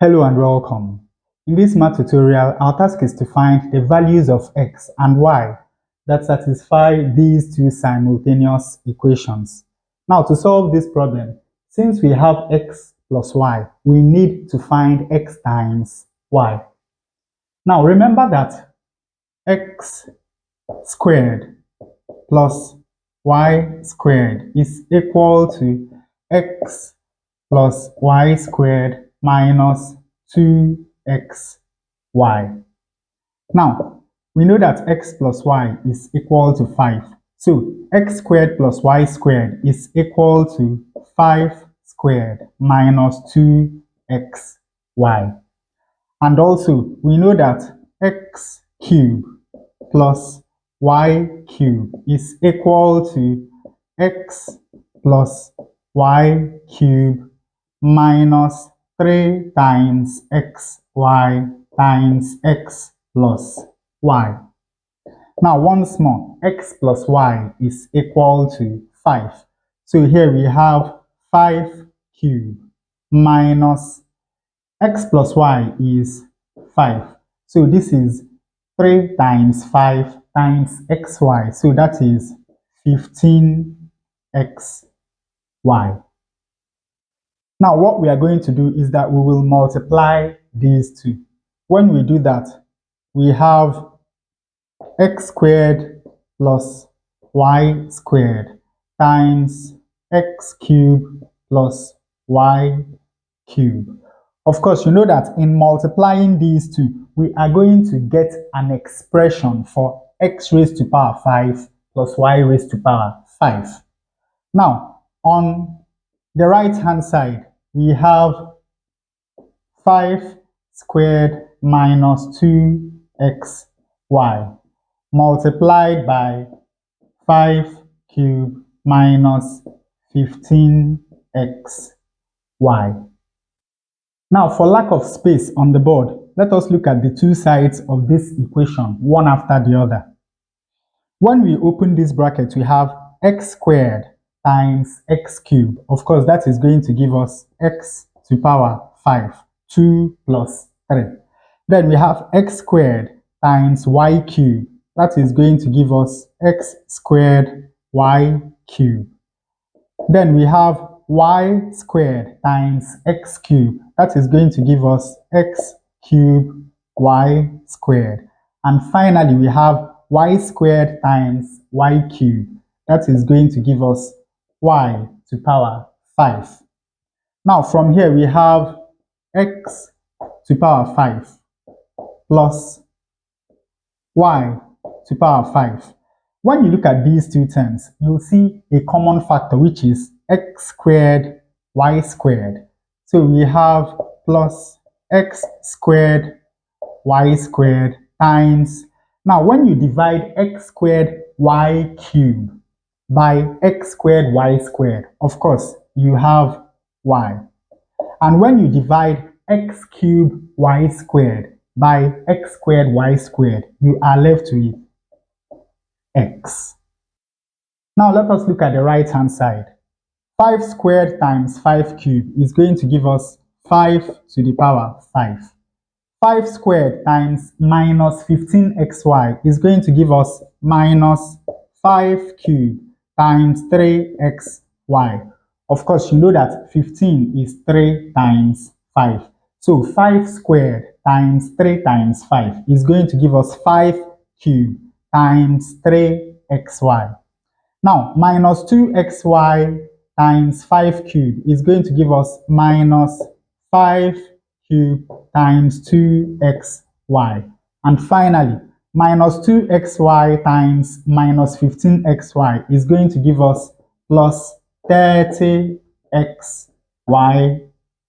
Hello and welcome. In this math tutorial, our task is to find the values of x and y that satisfy these two simultaneous equations. Now, to solve this problem, since we have x plus y, we need to find x times y. Now, remember that x squared plus y squared is equal to x plus y squared minus 2xy. Now, we know that x plus y is equal to 5. So, x squared plus y squared is equal to 5 squared minus 2xy. And also, we know that x cubed plus y cubed is equal to x plus y cubed minus 3 times xy times x plus y. Now, once more, x plus y is equal to 5. So here we have 5 cubed minus x plus y is 5. So this is 3 times 5 times xy. So that is 15xy. Now what we are going to do is that we will multiply these two. When we do that, we have x squared plus y squared times x cubed plus y cubed. Of course, you know that in multiplying these two, we are going to get an expression for x raised to power 5 plus y raised to power 5. Now, on the right hand side, we have 5 squared minus 2xy multiplied by 5 cubed minus 15xy. Now, for lack of space on the board, let us look at the two sides of this equation, one after the other. When we open this bracket, we have x squared times x cubed. Of course, that is going to give us x to power 5, 2 plus 3. Then we have x squared times y cubed. That is going to give us x squared y cubed. Then we have y squared times x cubed. That is going to give us x cubed y squared. And finally, we have y squared times y cubed. That is going to give us y to power 5. Now, from here, we have x to power 5 plus y to power 5. When you look at these two terms, you'll see a common factor, which is x squared y squared. So we have plus x squared y squared times. Now, when you divide x squared y cubed by x squared y squared, of course, you have y. And when you divide x cubed y squared by x squared y squared, you are left with x. Now let us look at the right hand side. 5 squared times 5 cubed is going to give us 5 to the power 5. 5 squared times minus 15xy is going to give us minus 5 cubed times 3xy. Of course, you know that 15 is 3 times 5. So 5 squared times 3 times 5 is going to give us 5 cubed times 3xy. Now, minus 2xy times 5 cubed is going to give us minus 5 cubed times 2xy. And finally, minus 2xy times minus 15xy is going to give us plus 30xy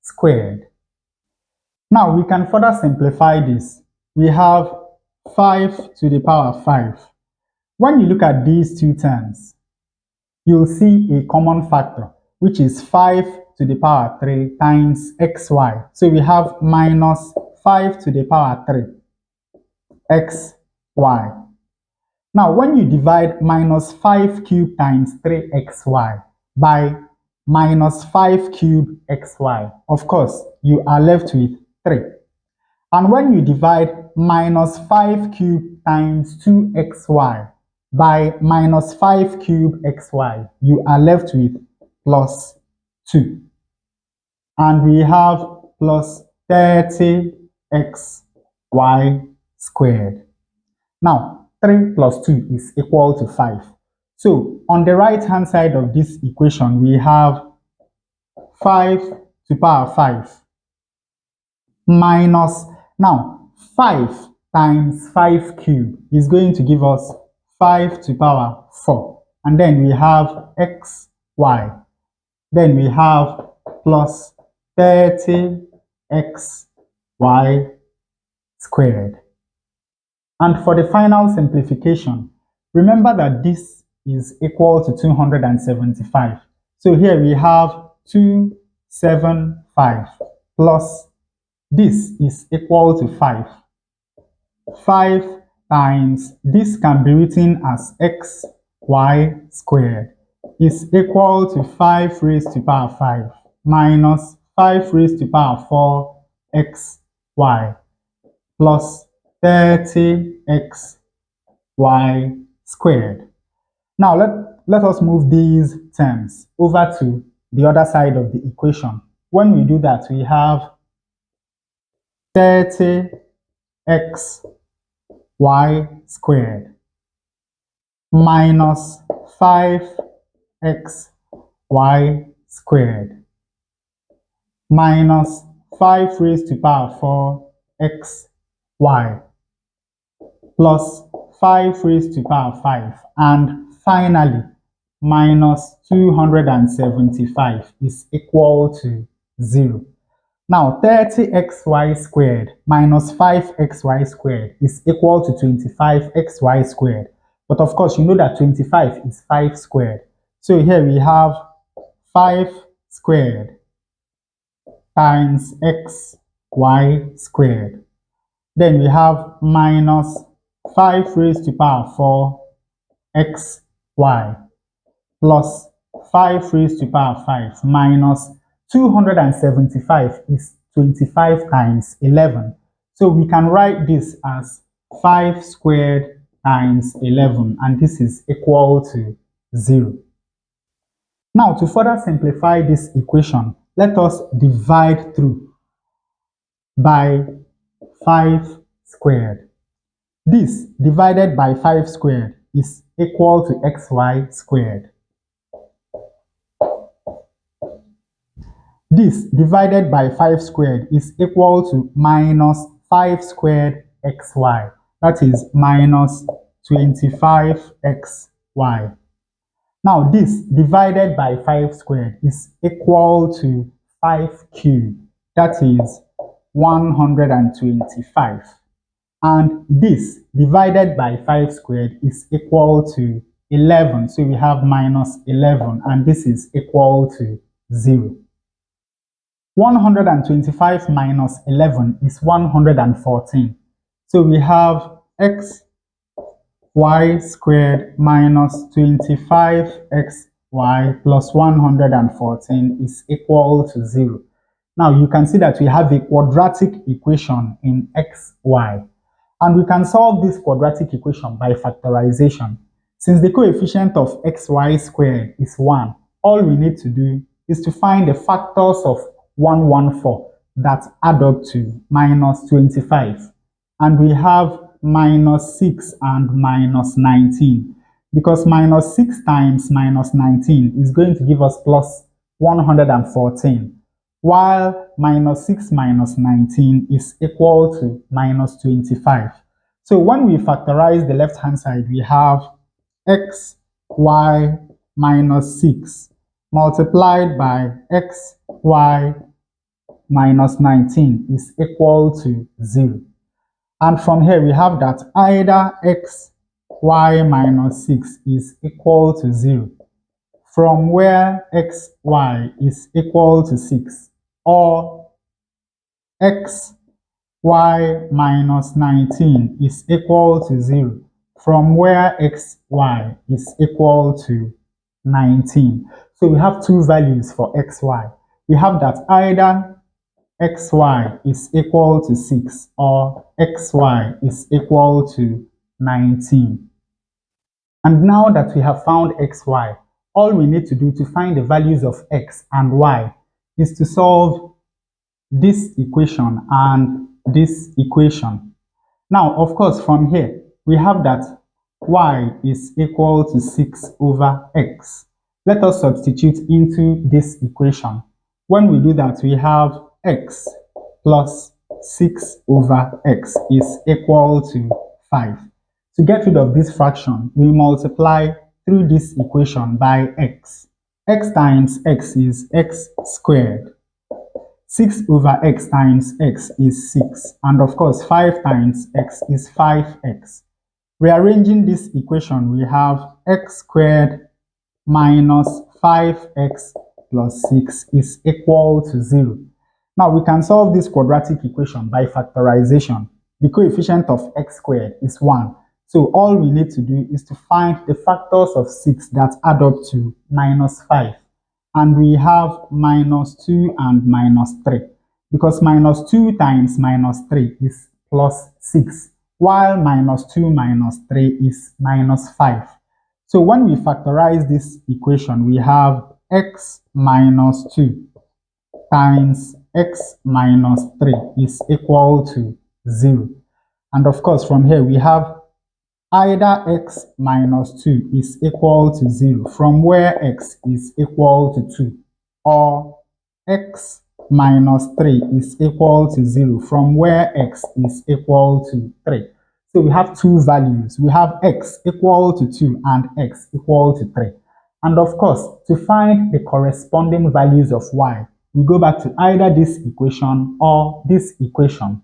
squared. Now, we can further simplify this. We have 5 to the power 5. When you look at these two terms, you'll see a common factor, which is 5 to the power 3 times xy. So we have minus 5 to the power 3 xy. Now, when you divide minus 5 cubed times 3xy by minus 5 cubed xy, of course, you are left with 3. And when you divide minus 5 cubed times 2xy by minus 5 cubed xy, you are left with plus 2. And we have plus 30xy squared. Now, 3 plus 2 is equal to 5. So, on the right-hand side of this equation, we have 5 to the power 5 minus, now, 5 times 5 cubed is going to give us 5 to the power 4. And then we have xy. Then we have plus 30xy squared. And for the final simplification, remember that this is equal to 275. So here we have 275 plus this is equal to 5. 5 times this can be written as xy squared is equal to 5 raised to the power 5 minus 5 raised to the power 4 xy plus 30xy squared. Now let us move these terms over to the other side of the equation. When we do that, we have 30xy squared minus 5xy squared minus 5 raised to the power 4 xy plus 5 raised to the power 5, and finally minus 275 is equal to 0. Now 30xy squared minus 5xy squared is equal to 25xy squared. But of course, you know that 25 is 5 squared. So here we have 5 squared times xy squared. Then we have minus 5 raised to the power 4 xy plus 5 raised to the power 5 minus 275 is 25 times 11. So we can write this as 5 squared times 11, and this is equal to 0. Now, to further simplify this equation, let us divide through by 5 squared. This divided by 5 squared is equal to xy squared. This divided by 5 squared is equal to minus 5 squared xy. That is minus 25xy. Now this divided by 5 squared is equal to 5 cubed. That is 125. And this divided by 5 squared is equal to 11. So we have minus 11, and this is equal to 0. 125 minus 11 is 114. So we have xy squared minus 25xy plus 114 is equal to 0. Now you can see that we have a quadratic equation in xy. And we can solve this quadratic equation by factorization. Since the coefficient of xy squared is 1, all we need to do is to find the factors of 114 that add up to minus 25. And we have minus 6 and minus 19. Because minus 6 times minus 19 is going to give us plus 114. While minus 6 minus 19 is equal to minus 25. So when we factorize the left-hand side, we have xy minus 6 multiplied by xy minus 19 is equal to 0. And from here, we have that either xy minus 6 is equal to 0, from where xy is equal to 6, or xy minus 19 is equal to 0, from where xy is equal to 19. So we have two values for xy. We have that either xy is equal to 6 or xy is equal to 19. And now that we have found xy, all we need to do to find the values of x and y is to solve this equation and this equation. Now, of course, from here, we have that y is equal to 6 over x. Let us substitute into this equation. When we do that, we have x plus 6 over x is equal to 5. To get rid of this fraction, we multiply through this equation by x. X times x is x squared. 6 over x times x is 6. And of course, 5 times x is 5x. Rearranging this equation, we have x squared minus 5x plus 6 is equal to 0. Now, we can solve this quadratic equation by factorization. The coefficient of x squared is 1. So, all we need to do is to find the factors of 6 that add up to minus 5. And we have minus 2 and minus 3. Because minus 2 times minus 3 is plus 6, while minus 2 minus 3 is minus 5. So when we factorize this equation, we have x minus 2 times x minus 3 is equal to 0. And of course, from here we have either x minus 2 is equal to 0 from where x is equal to 2, or x minus 3 is equal to 0 from where x is equal to 3. So we have two values. We have x equal to 2 and x equal to 3. And of course, to find the corresponding values of y, we go back to either this equation or this equation.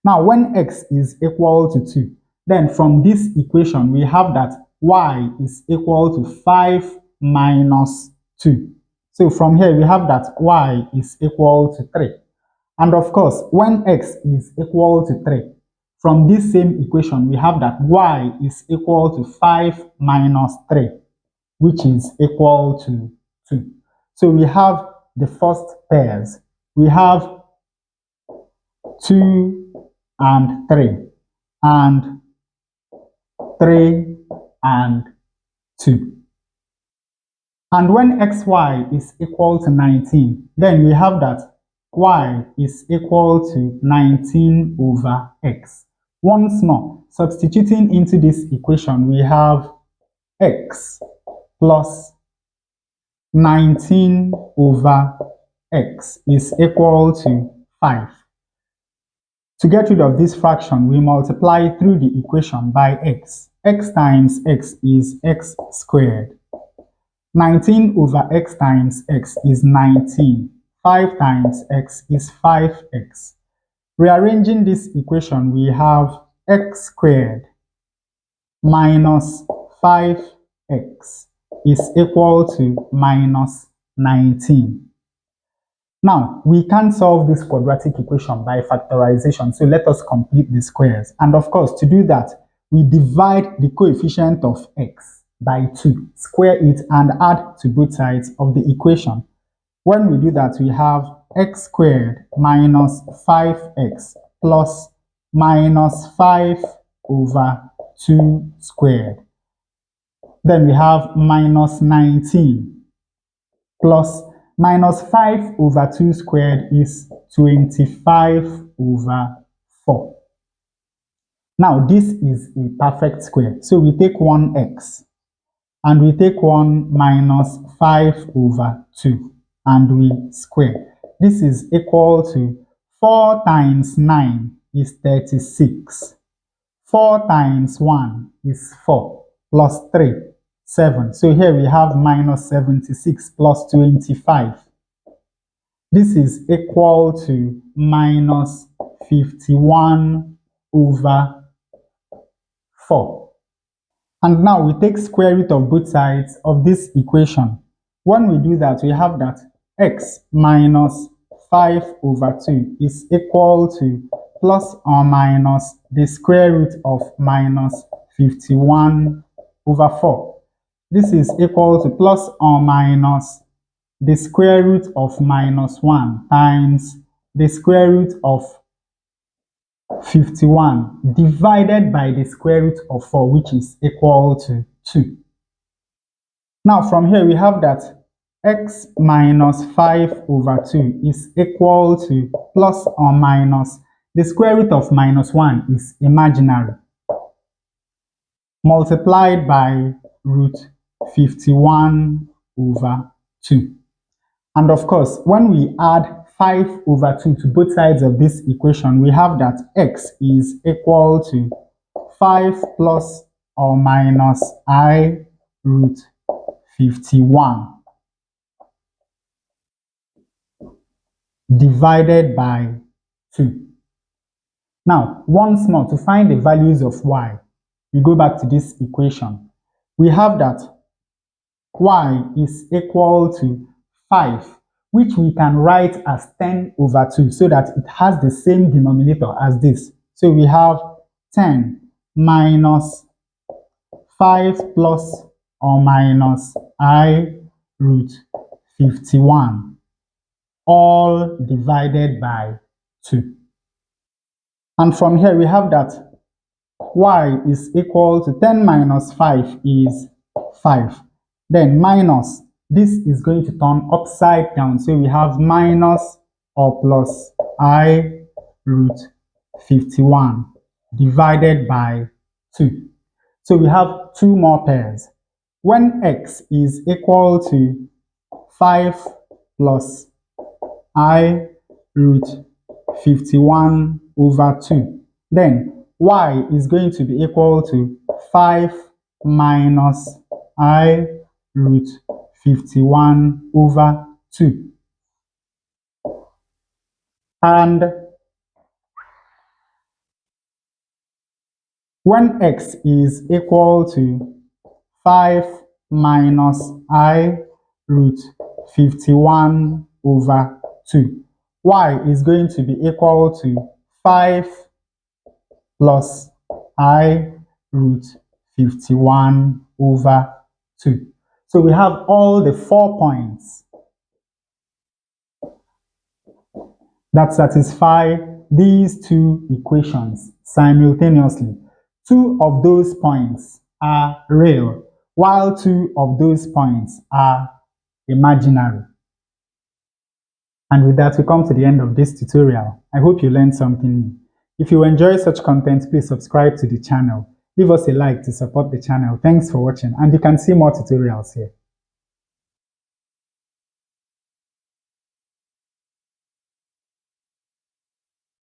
Now, when x is equal to 2, then from this equation, we have that y is equal to 5 minus 2. So from here, we have that y is equal to 3. And of course, when x is equal to 3, from this same equation, we have that y is equal to 5 minus 3, which is equal to 2. So we have the first pairs. We have 2 and 3, and 3 and 2. And when xy is equal to 19, then we have that y is equal to 19 over x. Once more, substituting into this equation, we have x plus 19 over x is equal to 5. To get rid of this fraction, we multiply through the equation by x. X times x is x squared. 19 over x times x is 19. 5 times x is 5x. Rearranging this equation, we have x squared minus 5x is equal to minus 19. Now, we can solve this quadratic equation by factorization, so let us complete the squares. And of course, to do that, we divide the coefficient of x by 2, square it, and add to both sides of the equation. When we do that, we have x squared minus 5x plus minus 5 over 2 squared. Then we have minus 19 plus minus 5 over 2 squared is 25 over 4. Now, this is a perfect square. So we take one x and we take one minus 5 over 2 and we square. This is equal to 4 times 9 is 36. 4 times 1 is 4 plus 3, 7. So here we have minus 76 plus 25. This is equal to minus 51 over 4. And now we take square root of both sides of this equation. When we do that, we have that x minus 5 over 2 is equal to plus or minus the square root of minus 51 over 4. This is equal to plus or minus the square root of minus 1 times the square root of 51 divided by the square root of 4, which is equal to 2. Now from here we have that x minus 5 over 2 is equal to plus or minus the square root of minus 1 is imaginary, multiplied by root 51 over 2. And of course, when we add 5 over 2 to both sides of this equation, we have that x is equal to 5 plus or minus I root 51 divided by 2. Now, once more, to find the values of y, we go back to this equation. We have that y is equal to 5, which we can write as 10 over 2 so that it has the same denominator as this. So we have 10 minus 5 plus or minus I root 51, all divided by 2. And from here we have that y is equal to 10 minus 5 is 5. Then minus, this is going to turn upside down. So we have minus or plus I root 51 divided by 2. So we have two more pairs. When x is equal to 5 plus I root 51 over 2, then y is going to be equal to 5 minus I root 51 over 2. And when x is equal to 5 minus I root 51 over 2, y is going to be equal to 5 plus I root 51 over 2. So we have all the 4 points that satisfy these two equations simultaneously. 2 of those points are real, while 2 of those points are imaginary. And with that, we come to the end of this tutorial. I hope you learned something new. If you enjoy such content, please subscribe to the channel. Leave us a like to support the channel. Thanks for watching, and you can see more tutorials here.